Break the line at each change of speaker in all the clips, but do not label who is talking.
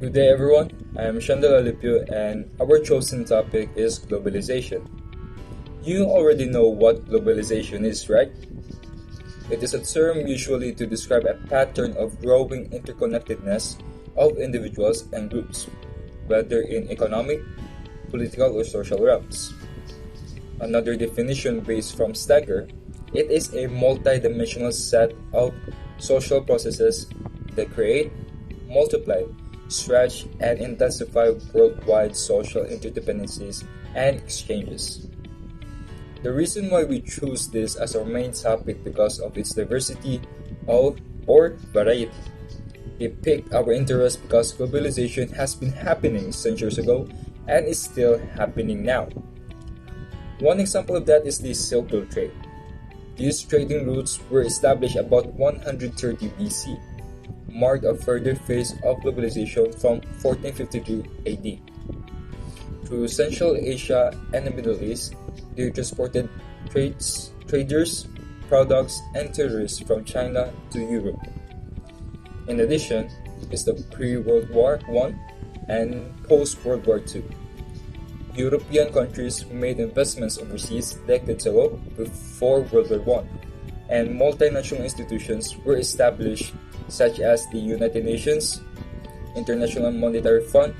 Good day, everyone. I am Alypio, and our chosen topic is globalization. You already know what globalization is, right? It is a term usually to describe a pattern of growing interconnectedness of individuals and groups, whether in economic, political, or social realms. Another definition based from Stagger, it is a multi-dimensional set of social processes that create, multiply, stretch, and intensify worldwide social interdependencies and exchanges. The reason why we choose this as our main topic because of its diversity of or variety. It piqued our interest because globalization has been happening centuries ago and is still happening now. One example of that is the Silk Road trade. These trading routes were established about 130 BC, marked a further phase of globalization from 1452 AD. Through Central Asia and the Middle East, they transported traders, products, and tourists from China to Europe. In addition, is the pre-World War I and post-World War II. European countries made investments overseas decades ago before World War I, and multinational institutions were established such as the United Nations, International Monetary Fund,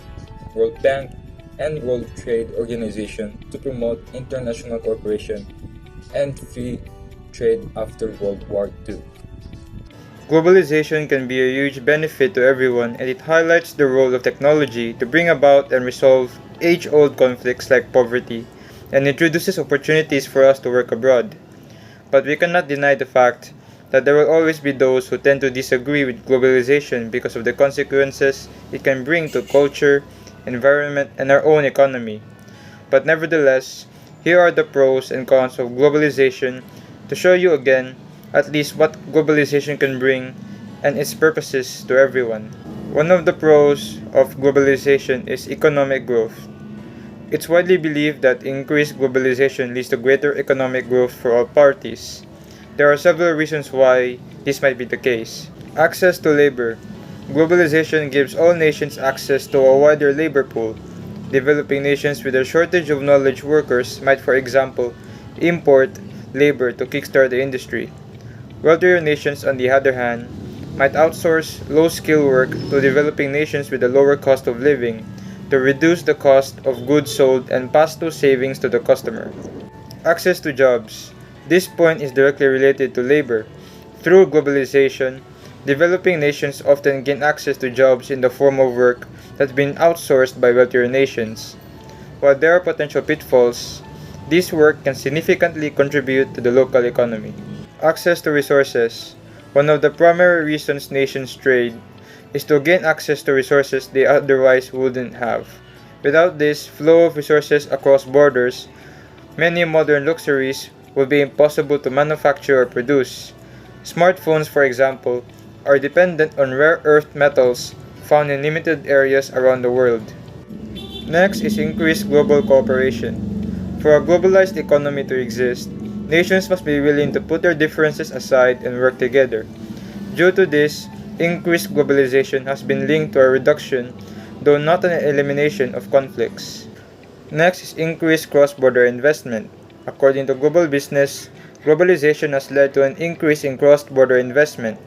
World Bank, and World Trade Organization to promote international cooperation and free trade after World War II.
Globalization can be a huge benefit to everyone, and it highlights the role of technology to bring about and resolve age-old conflicts like poverty, and introduces opportunities for us to work abroad. But we cannot deny the fact that there will always be those who tend to disagree with globalization because of the consequences it can bring to culture, environment, and our own economy. But nevertheless, here are the pros and cons of globalization to show you again at least what globalization can bring and its purposes to everyone. One of the pros of globalization is economic growth. It's widely believed that increased globalization leads to greater economic growth for all parties. There are several reasons why this might be the case. Access to labor. Globalization gives all nations access to a wider labor pool. Developing nations with a shortage of knowledge workers might, for example, import labor to kickstart the industry. Wealthier nations, on the other hand, might outsource low-skill work to developing nations with a lower cost of living to reduce the cost of goods sold and pass those savings to the customer. Access to jobs. This point is directly related to labor. Through globalization, developing nations often gain access to jobs in the form of work that's been outsourced by wealthier nations. While there are potential pitfalls, this work can significantly contribute to the local economy. Access to resources. One of the primary reasons nations trade is to gain access to resources they otherwise wouldn't have. Without this flow of resources across borders, many modern luxuries will be impossible to manufacture or produce. Smartphones, for example, are dependent on rare earth metals found in limited areas around the world. Next is increased global cooperation. For a globalized economy to exist, nations must be willing to put their differences aside and work together. Due to this, increased globalization has been linked to a reduction, though not an elimination, of conflicts. Next is increased cross-border investment. According to Global Business, globalization has led to an increase in cross-border investment.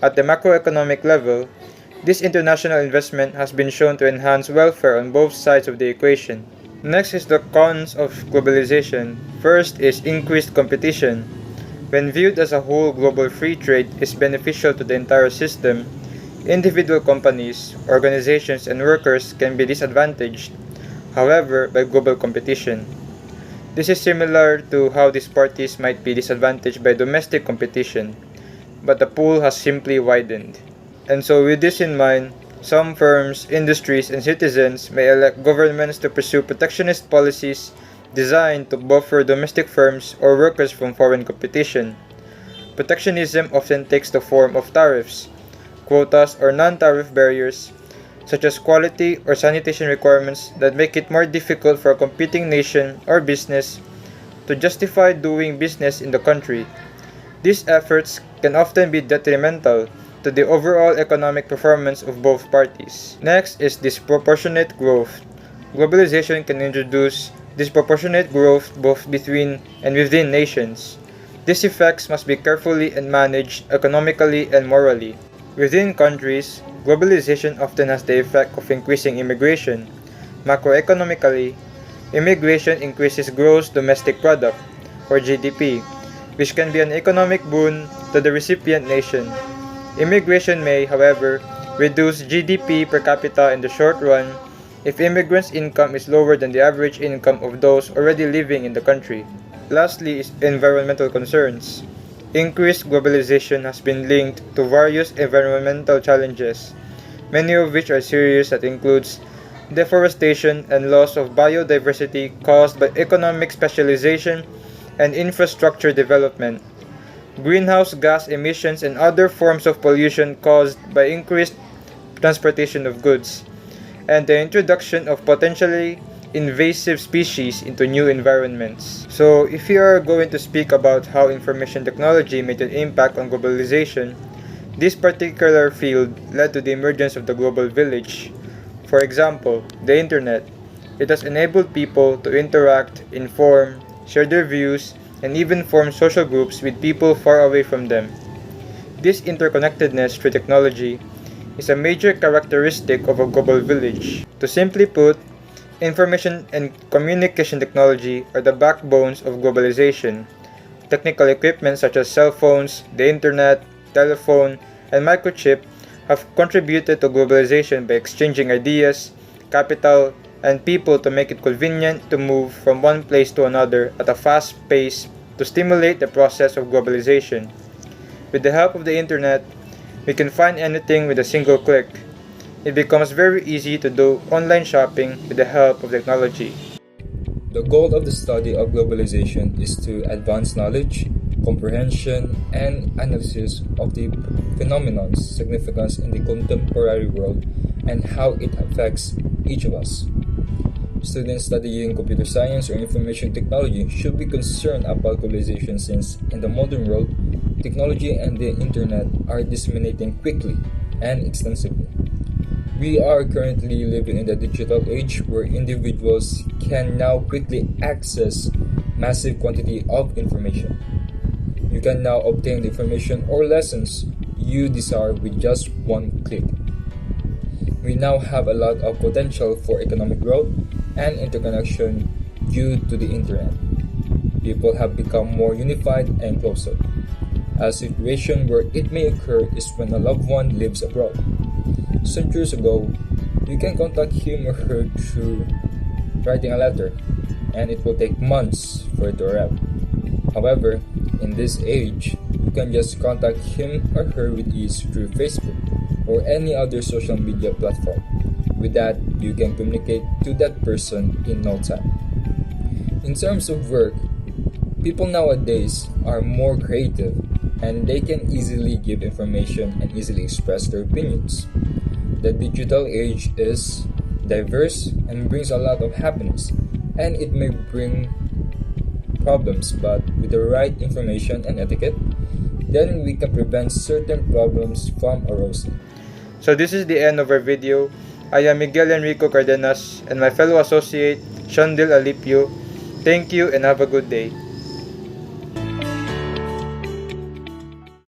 At the macroeconomic level, this international investment has been shown to enhance welfare on both sides of the equation. Next is the cons of globalization. First is increased competition. When viewed as a whole, global free trade is beneficial to the entire system. Individual companies, organizations, and workers can be disadvantaged, however, by global competition. This is similar to how these parties might be disadvantaged by domestic competition, but the pool has simply widened. And so with this in mind, some firms, industries, and citizens may elect governments to pursue protectionist policies designed to buffer domestic firms or workers from foreign competition. Protectionism often takes the form of tariffs, quotas, or non-tariff barriers, such as quality or sanitation requirements that make it more difficult for a competing nation or business to justify doing business in the country. These efforts can often be detrimental to the overall economic performance of both parties. Next is disproportionate growth. Globalization can introduce disproportionate growth both between and within nations. These effects must be carefully and managed economically and morally. Within countries, globalization often has the effect of increasing immigration. Macroeconomically, immigration increases gross domestic product, or GDP, which can be an economic boon to the recipient nation. Immigration may, however, reduce GDP per capita in the short run if immigrants' income is lower than the average income of those already living in the country. Lastly is environmental concerns. Increased globalization has been linked to various environmental challenges, many of which are serious, that includes deforestation and loss of biodiversity caused by economic specialization and infrastructure development, greenhouse gas emissions and other forms of pollution caused by increased transportation of goods, and the introduction of potentially invasive species into new environments. So, if we are going to speak about how information technology made an impact on globalization, this particular field led to the emergence of the global village. For example, the internet. It has enabled people to interact, inform, share their views, and even form social groups with people far away from them. This interconnectedness through technology is a major characteristic of a global village. To simply put, information and communication technology are the backbones of globalization. Technical equipment such as cell phones, the internet, telephone, and microchip have contributed to globalization by exchanging ideas, capital, and people to make it convenient to move from one place to another at a fast pace to stimulate the process of globalization. With the help of the internet, we can find anything with a single click. It becomes very easy to do online shopping with the help of technology.
The goal of the study of globalization is to advance knowledge, comprehension, and analysis of the phenomenon's significance in the contemporary world and how it affects each of us. Students studying computer science or information technology should be concerned about globalization since, in the modern world, technology and the internet are disseminating quickly and extensively. We are currently living in the digital age where individuals can now quickly access massive quantity of information. You can now obtain the information or lessons you desire with just one click. We now have a lot of potential for economic growth and interconnection due to the internet. People have become more unified and closer. A situation where it may occur is when a loved one lives abroad. Some years ago, you can contact him or her through writing a letter, and it will take months for it to arrive. However, in this age, you can just contact him or her with ease through Facebook or any other social media platform. With that, you can communicate to that person in no time. In terms of work, people nowadays are more creative and they can easily give information and easily express their opinions. The digital age is diverse and brings a lot of happiness, and it may bring problems, but with the right information and etiquette, then we can prevent certain problems from arising.
So this is the end of our video. I am Miguel Enrico Cardenas and my fellow associate Shandil Alypio. Thank you and have a good day.